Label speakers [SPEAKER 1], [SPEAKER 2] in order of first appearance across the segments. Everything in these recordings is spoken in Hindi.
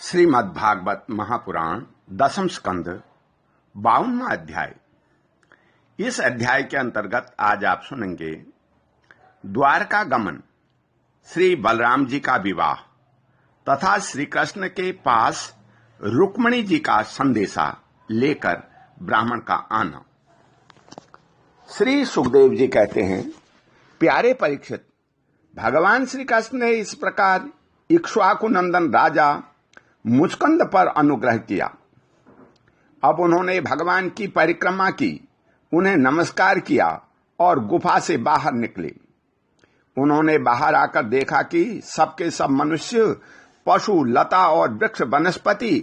[SPEAKER 1] श्रीमद्भागवत महापुराण दसम स्कंद 52वां अध्याय। इस अध्याय के अंतर्गत आज आप सुनेंगे द्वारका गमन, श्री बलराम जी का विवाह तथा श्री कृष्ण के पास रुक्मिणी जी का संदेशा लेकर ब्राह्मण का आना। श्री सुखदेव जी कहते हैं, प्यारे परीक्षित, भगवान श्री कृष्ण ने इस प्रकार इक्ष्वाकु नंदन राजा मुचकंद पर अनुग्रह किया। अब उन्होंने भगवान की परिक्रमा की, उन्हें नमस्कार किया और गुफा से बाहर निकले। उन्होंने बाहर आकर देखा कि सबके सब मनुष्य, पशु, लता और वृक्ष वनस्पति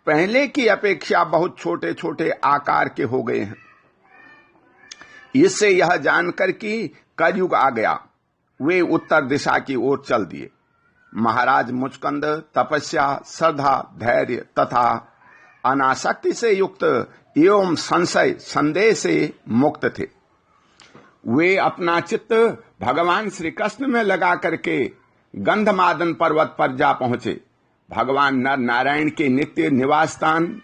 [SPEAKER 1] पहले की अपेक्षा बहुत छोटे छोटे आकार के हो गए हैं। इससे यह जानकर कि कलयुग आ गया, वे उत्तर दिशा की ओर चल दिए। महाराज मुचकंद तपस्या, श्रद्धा, धैर्य तथा अनासक्ति से युक्त एवं संशय संदेह से मुक्त थे। वे अपना चित्त भगवान श्री कृष्ण में लगा करके गंधमादन पर्वत पर जा पहुंचे। भगवान नर नारायण के नित्य निवास स्थान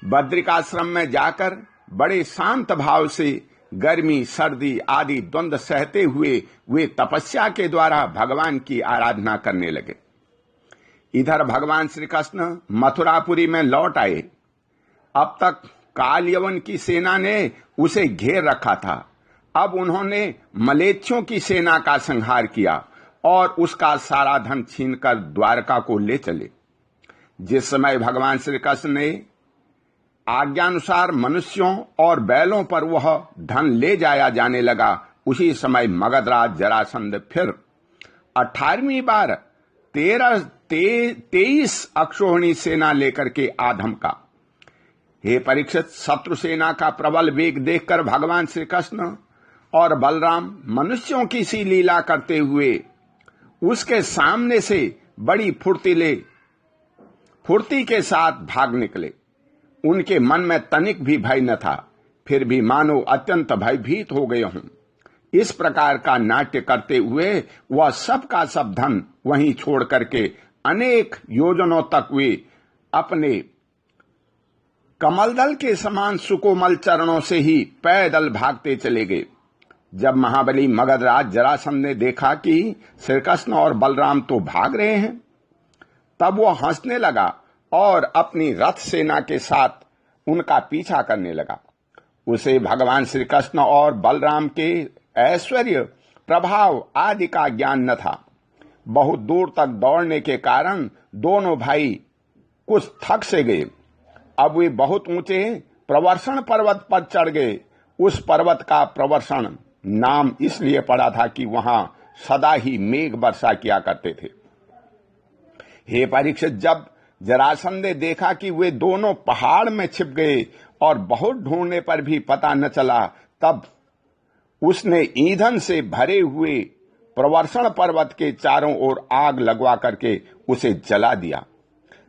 [SPEAKER 1] बद्रिकाश्रम में जाकर बड़े शांत भाव से गर्मी, सर्दी आदि द्वंद्व सहते हुए वे तपस्या के द्वारा भगवान की आराधना करने लगे। इधर भगवान श्री कृष्ण मथुरापुरी में लौट आए। अब तक काल यवन की सेना ने उसे घेर रखा था। अब उन्होंने मलेच्छों की सेना का संहार किया और उसका सारा धन छीनकर द्वारका को ले चले। जिस समय भगवान श्री कृष्ण ने आज्ञानुसार मनुष्यों और बैलों पर वह धन ले जाया जाने लगा, उसी समय मगधराज जरासंध फिर 18वीं बार 23 अक्षोहिणी सेना लेकर के आधम का। हे परीक्षित, शत्रु सेना का प्रबल वेग देखकर भगवान श्री कृष्ण और बलराम मनुष्यों की सी लीला करते हुए उसके सामने से बड़ी फुर्ती के साथ भाग निकले। उनके मन में तनिक भी भय न था, फिर भी मानो अत्यंत भयभीत हो गए हों। इस प्रकार का नाट्य करते हुए वह सब का सब धन वहीं छोड़ करके अनेक योजनों तक वे अपने कमलदल के समान सुकोमल चरणों से ही पैदल भागते चले गए। जब महाबली मगधराज जरासंध ने देखा कि श्री कृष्ण और बलराम तो भाग रहे हैं, तब वह हंसने लगा और अपनी रथ सेना के साथ उनका पीछा करने लगा। उसे भगवान श्री कृष्ण और बलराम के ऐश्वर्य, प्रभाव आदि का ज्ञान न था। बहुत दूर तक दौड़ने के कारण दोनों भाई कुछ थक से गए। अब वे बहुत ऊंचे प्रवर्षण पर्वत पर चढ़ गए। उस पर्वत का प्रवर्षण नाम इसलिए पड़ा था कि वहां सदा ही मेघ वर्षा किया करते थे। हे परीक्षित, जब जरासंध ने देखा कि वे दोनों पहाड़ में छिप गए और बहुत ढूंढने पर भी पता न चला, तब उसने ईंधन से भरे हुए प्रवर्षण पर्वत के चारों ओर आग लगवा करके उसे जला दिया।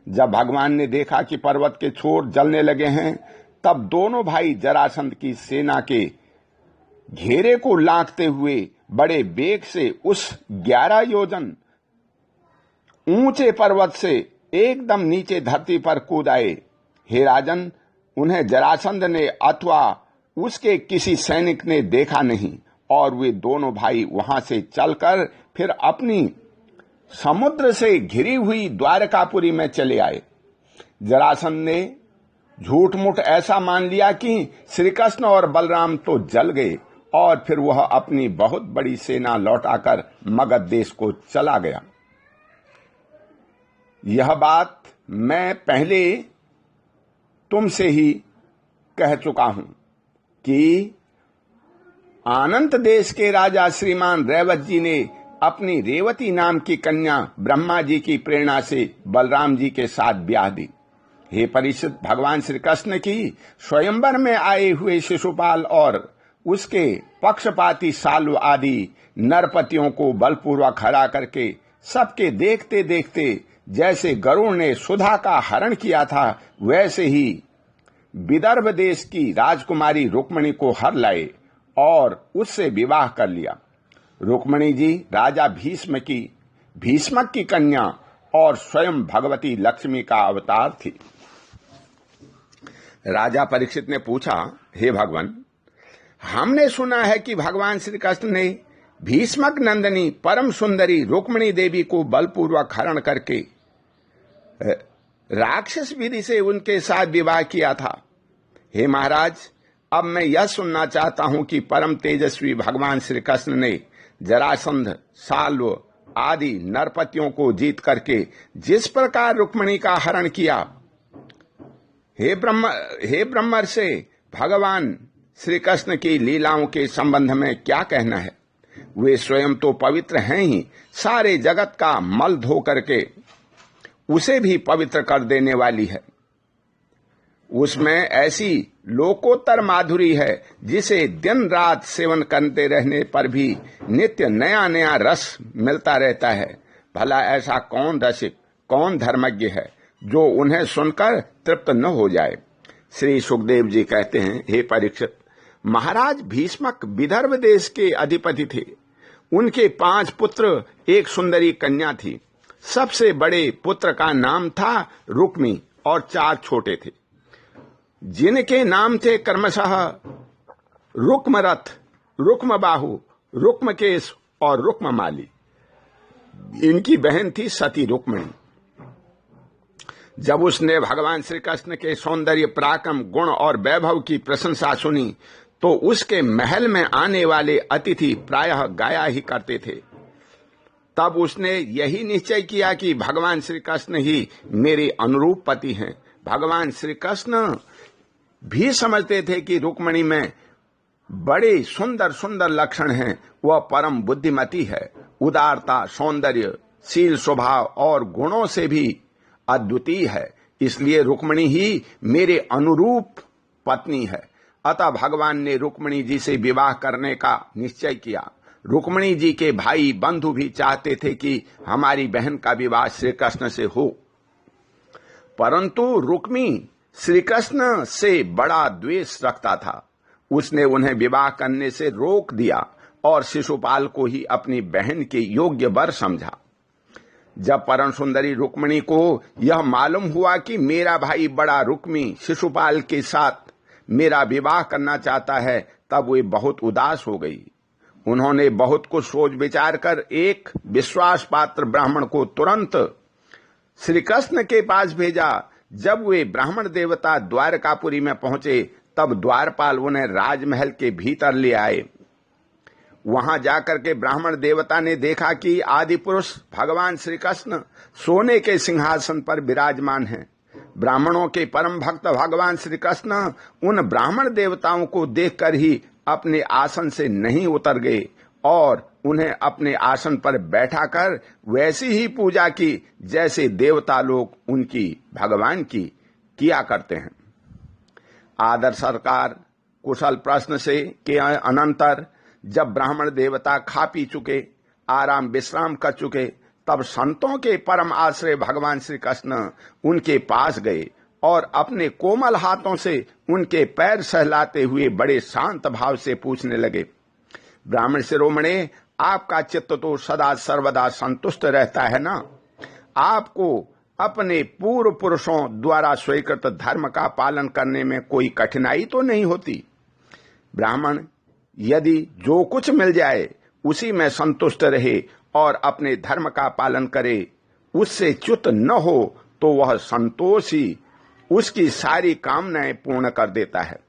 [SPEAKER 1] जब भगवान ने देखा कि पर्वत के छोर जलने लगे हैं, तब दोनों भाई जरासंध की सेना के घेरे को लांघते हुए बड़े वेग से उस 11 योजन ऊंचे पर्वत से एकदम नीचे धरती पर कूद आए। हे राजन, उन्हें जरासंध ने अथवा उसके किसी सैनिक ने देखा नहीं और वे दोनों भाई वहां से चलकर फिर अपनी समुद्र से घिरी हुई द्वारकापुरी में चले आए। जरासंध ने झूठ मूठ ऐसा मान लिया कि श्री कृष्ण और बलराम तो जल गए और फिर वह अपनी बहुत बड़ी सेना लौटाकर मगध देश को चला गया। यह बात मैं पहले तुमसे ही कह चुका हूं कि आनंत देश के राजा श्रीमान रेवत जी ने अपनी रेवती नाम की कन्या ब्रह्मा जी की प्रेरणा से बलराम जी के साथ ब्याह दी। हे परीक्षित, भगवान श्री कृष्ण की स्वयंवर में आए हुए शिशुपाल और उसके पक्षपाती सालु आदि नरपतियों को बलपूर्वक हरा करके सबके देखते देखते जैसे गरुड़ ने सुधा का हरण किया था, वैसे ही विदर्भ देश की राजकुमारी रुक्मिणी को हर लाए और उससे विवाह कर लिया। रुक्मिणी जी राजा भीष्मक की कन्या और स्वयं भगवती लक्ष्मी का अवतार थी। राजा परीक्षित ने पूछा, हे भगवान, हमने सुना है कि भगवान श्री कृष्ण ने भीष्मक नंदिनी परम सुंदरी रुक्मिणी देवी को बलपूर्वक हरण करके राक्षस विधि से उनके साथ विवाह किया था। हे महाराज, अब मैं यह सुनना चाहता हूं कि परम तेजस्वी भगवान श्री कृष्ण ने जरासंध, साल्व आदि नरपतियों को जीत करके जिस प्रकार रुक्मिणी का हरण किया, हे ब्रह्मर्षि से भगवान श्री कृष्ण की लीलाओं के संबंध में क्या कहना है? वे स्वयं तो पवित्र हैं ही, सारे जगत का मल धो करके उसे भी पवित्र कर देने वाली है। उसमें ऐसी लोकोत्तर माधुरी है जिसे दिन रात सेवन करते रहने पर भी नित्य नया नया रस मिलता रहता है। भला ऐसा कौन रसिक, कौन धर्मज्ञ है जो उन्हें सुनकर तृप्त न हो जाए। श्री सुखदेव जी कहते हैं, हे परीक्षित, महाराज भीष्मक विदर्भ देश के अधिपति थे। उनके 5 पुत्र, एक सुंदरी कन्या थी। सबसे बड़े पुत्र का नाम था रुक्मी और 4 छोटे थे, जिनके नाम थे क्रमशः रुक्मरथ, रुक्मबाहु, रुक्मकेश और रुक्ममाली। इनकी बहन थी सती रुक्मिणी। जब उसने भगवान श्री कृष्ण के सौंदर्य, पराक्रम, गुण और वैभव की प्रशंसा सुनी तो उसके महल में आने वाले अतिथि प्रायः गाया ही करते थे। तब उसने यही निश्चय किया कि भगवान श्री कृष्ण ही मेरे अनुरूप पति हैं। भगवान श्री कृष्ण भी समझते थे कि रुक्मिणी में बड़े सुंदर सुंदर लक्षण हैं। वह परम बुद्धिमती है, उदारता, सौंदर्य, शील, स्वभाव और गुणों से भी अद्वितीय है। इसलिए रुक्मिणी ही मेरे अनुरूप पत्नी है। अतः भगवान ने रुक्मिणी जी से विवाह करने का निश्चय किया। रुक्मिणी जी के भाई बंधु भी चाहते थे कि हमारी बहन का विवाह श्री कृष्ण से हो, परंतु रुक्मी श्री कृष्ण से बड़ा द्वेष रखता था। उसने उन्हें विवाह करने से रोक दिया और शिशुपाल को ही अपनी बहन के योग्य वर समझा। जब परम सुंदरी रुक्मिणी को यह मालूम हुआ कि मेरा भाई बड़ा रुक्मी शिशुपाल के साथ मेरा विवाह करना चाहता है, तब वे बहुत उदास हो गई। उन्होंने बहुत कुछ सोच विचार कर एक विश्वास पात्र ब्राह्मण को तुरंत श्री कृष्ण के पास भेजा। जब वे ब्राह्मण देवता द्वारकापुरी में पहुंचे, तब द्वारपाल उन्हें राजमहल के भीतर ले आए। वहां जाकर के ब्राह्मण देवता ने देखा कि आदि पुरुष भगवान श्री कृष्ण सोने के सिंहासन पर विराजमान हैं। ब्राह्मणों के परम भक्त भगवान श्री कृष्ण उन ब्राह्मण देवताओं को देखकर ही अपने आसन से नहीं उतर गए और उन्हें अपने आसन पर बैठाकर वैसी ही पूजा की जैसे देवता लोग उनकी, भगवान की किया करते हैं। आदर सरकार कुशल प्रश्न से के अनंतर जब ब्राह्मण देवता खा पी चुके, आराम विश्राम कर चुके, तब संतों के परम आश्रय भगवान श्री कृष्ण उनके पास गए और अपने कोमल हाथों से उनके पैर सहलाते हुए बड़े शांत भाव से पूछने लगे, ब्राह्मण शिरोमणे, आपका चित्त तो सदा सर्वदा संतुष्ट रहता है ना? आपको अपने पूर्व पुरुषों द्वारा स्वीकृत धर्म का पालन करने में कोई कठिनाई तो नहीं होती? ब्राह्मण यदि जो कुछ मिल जाए उसी में संतुष्ट रहे और अपने धर्म का पालन करे, उससे च्युत न हो, तो वह संतोष ही उसकी सारी कामनाएं पूर्ण कर देता है।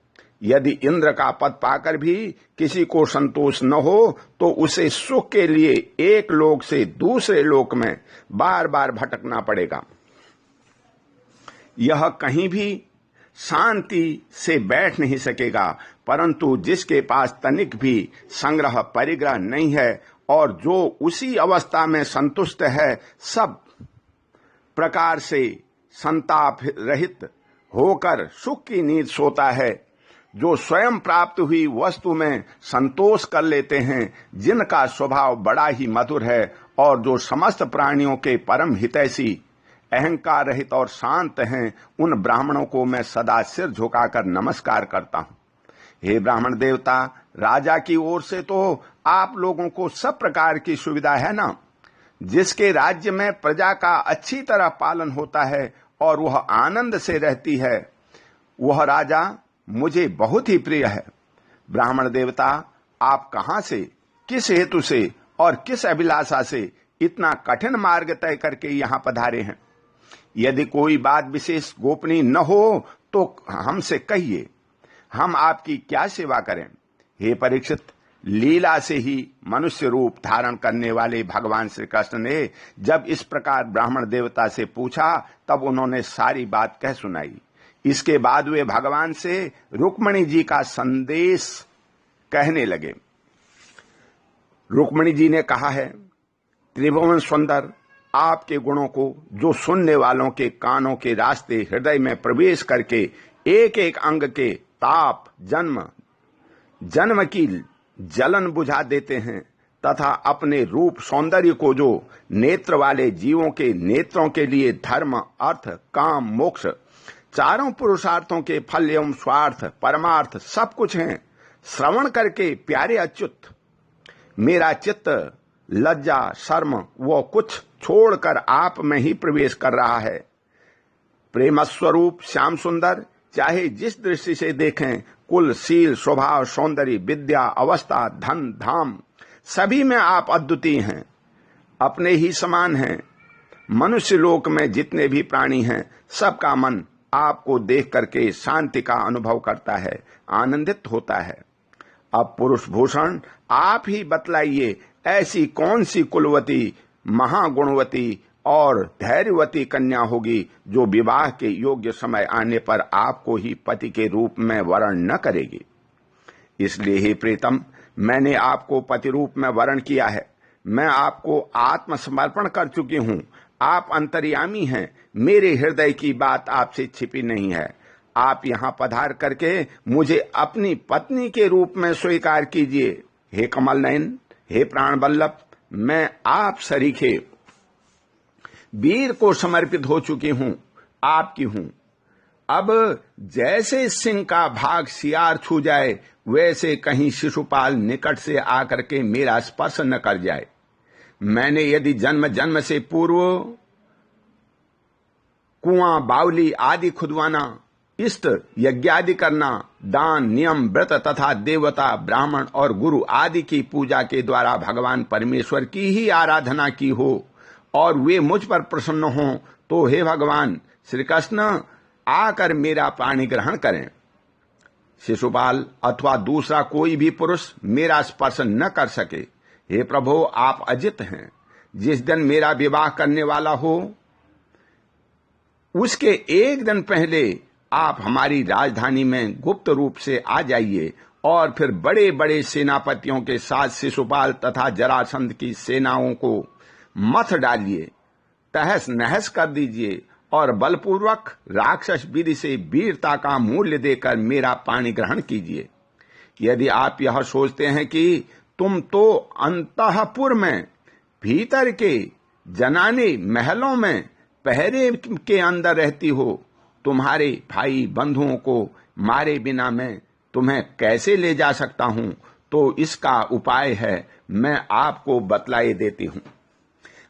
[SPEAKER 1] यदि इंद्र का पद पाकर भी किसी को संतोष न हो, तो उसे सुख के लिए एक लोक से दूसरे लोक में बार बार भटकना पड़ेगा। यह कहीं भी शांति से बैठ नहीं सकेगा। परंतु जिसके पास तनिक भी संग्रह परिग्रह नहीं है और जो उसी अवस्था में संतुष्ट है, सब प्रकार से संताप रहित होकर सुख की नींद सोता है, जो स्वयं प्राप्त हुई वस्तु में संतोष कर लेते हैं, जिनका स्वभाव बड़ा ही मधुर है और जो समस्त प्राणियों के परम हितैषी, अहंकार रहित और शांत हैं, उन ब्राह्मणों को मैं सदा सिर झुकाकर नमस्कार करता हूं। हे ब्राह्मण देवता, राजा की ओर से तो आप लोगों को सब प्रकार की सुविधा है ना? जिसके राज्य में प्रजा का अच्छी तरह पालन होता है और वह आनंद से रहती है, वह राजा मुझे बहुत ही प्रिय है। ब्राह्मण देवता, आप कहां से, किस हेतु से और किस अभिलाषा से इतना कठिन मार्ग तय करके यहां पधारे हैं? यदि कोई बात विशेष गोपनीय न हो तो हमसे कहिए, हम आपकी क्या सेवा करें। हे परीक्षित, लीला से ही मनुष्य रूप धारण करने वाले भगवान श्री कृष्ण ने जब इस प्रकार ब्राह्मण देवता से पूछा, तब उन्होंने सारी बात कह सुनाई। इसके बाद वे भगवान से रुक्मिणी जी का संदेश कहने लगे। रुक्मिणी जी ने कहा है, त्रिभुवन सुंदर, आपके गुणों को जो सुनने वालों के कानों के रास्ते हृदय में प्रवेश करके एक एक अंग के ताप, जन्म की जलन बुझा देते हैं, तथा अपने रूप सौंदर्य को जो नेत्र वाले जीवों के नेत्रों के लिए धर्म, अर्थ, काम, मोक्ष, चारों पुरुषार्थों के फल एवं स्वार्थ, परमार्थ सब कुछ हैं, श्रवण करके प्यारे अच्युत, मेरा चित्त लज्जा, शर्म वो कुछ छोड़कर आप में ही प्रवेश कर रहा है। प्रेम स्वरूप श्याम सुंदर, चाहे जिस दृष्टि से देखें, कुल, शील, स्वभाव, सौंदर्य, विद्या, अवस्था, धन, धाम, सभी में आप अद्वितीय हैं, अपने ही समान हैं। मनुष्य लोक में जितने भी प्राणी हैं, सबका मन आपको देख करके शांति का अनुभव करता है, आनंदित होता है। अब पुरुष भूषण, आप ही बतलाइए, ऐसी कौन सी कुलवती, महागुणवती और धैर्यवती कन्या होगी जो विवाह के योग्य समय आने पर आपको ही पति के रूप में वरण न करेगी। इसलिए ही प्रीतम, मैंने आपको पति रूप में वरण किया है। मैं आपको आत्मसमर्पण कर चुकी हूं। आप अंतर्यामी हैं, मेरे हृदय की बात आपसे छिपी नहीं है। आप यहां पधार करके मुझे अपनी पत्नी के रूप में स्वीकार कीजिए। हे कमल नयन, हे प्राण वल्लभ, मैं आप सरीखे वीर को समर्पित हो चुकी हूं, आपकी हूं। अब जैसे सिंह का भाग सियार छू जाए, वैसे कहीं शिशुपाल निकट से आकर के मेरा स्पर्श न कर जाए। मैंने यदि जन्म जन्म से पूर्व कुआं, बावली आदि खुदवाना, इष्ट यज्ञादि करना, दान, नियम, व्रत तथा देवता, ब्राह्मण और गुरु आदि की पूजा के द्वारा भगवान परमेश्वर की ही आराधना की हो और वे मुझ पर प्रसन्न हों, तो हे भगवान श्री कृष्ण, आकर मेरा पाणी ग्रहण करें। शिशुपाल अथवा दूसरा कोई भी पुरुष मेरा स्पर्श न कर सके। हे प्रभु, आप अजित हैं। जिस दिन मेरा विवाह करने वाला हो, उसके एक दिन पहले आप हमारी राजधानी में गुप्त रूप से आ जाइए और फिर बड़े बड़े सेनापतियों के साथ शिशुपाल तथा जरासंध की सेनाओं को मथ डालिए, तहस नहस कर दीजिए और बलपूर्वक राक्षस विधि से वीरता का मूल्य देकर मेरा पाणी ग्रहण कीजिए। यदि आप यह सोचते हैं कि तुम तो अंतःपुर में, भीतर के जनाने महलों में पहरे के अंदर रहती हो, तुम्हारे भाई बंधुओं को मारे बिना मैं तुम्हें कैसे ले जा सकता हूं, तो इसका उपाय है, मैं आपको बतलाए देती हूं।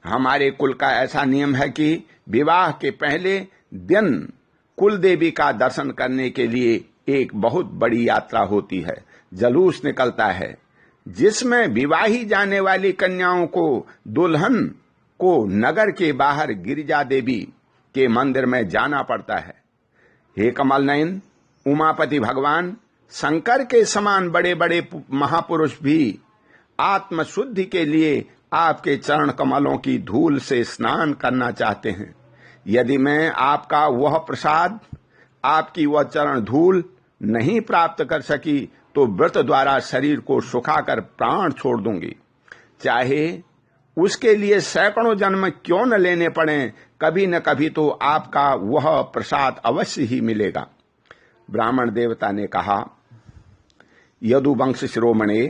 [SPEAKER 1] हमारे कुल का ऐसा नियम है कि विवाह के पहले दिन कुल देवी का दर्शन करने के लिए एक बहुत बड़ी यात्रा होती है, जलूस निकलता है, जिसमें विवाही जाने वाली कन्याओं को दुल्हन को नगर के बाहर गिरिजा देवी के मंदिर में जाना पड़ता है। हे कमल नयन, उमापति भगवान शंकर के समान बड़े बड़े महापुरुष भी आत्मशुद्धि के लिए आपके चरण कमलों की धूल से स्नान करना चाहते हैं। यदि मैं आपका वह प्रसाद, आपकी वह चरण धूल नहीं प्राप्त कर सकी, तो व्रत द्वारा शरीर को सुखाकर प्राण छोड़ दूंगी। चाहे उसके लिए सैकड़ों जन्म क्यों न लेने पड़े, कभी न कभी तो आपका वह प्रसाद अवश्य ही मिलेगा। ब्राह्मण देवता ने कहा, यदुवंश शिरोमणे,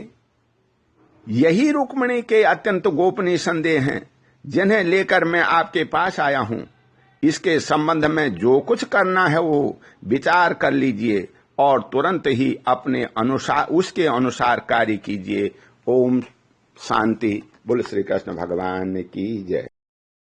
[SPEAKER 1] यही रुक्मिणी के अत्यंत गोपनीय संदेह हैं, जिन्हें लेकर मैं आपके पास आया हूं। इसके संबंध में जो कुछ करना है वो विचार कर लीजिए और तुरंत ही अपने अनुसार उसके अनुसार कार्य कीजिए। ओम शांति। बोल श्री कृष्ण भगवान की जय।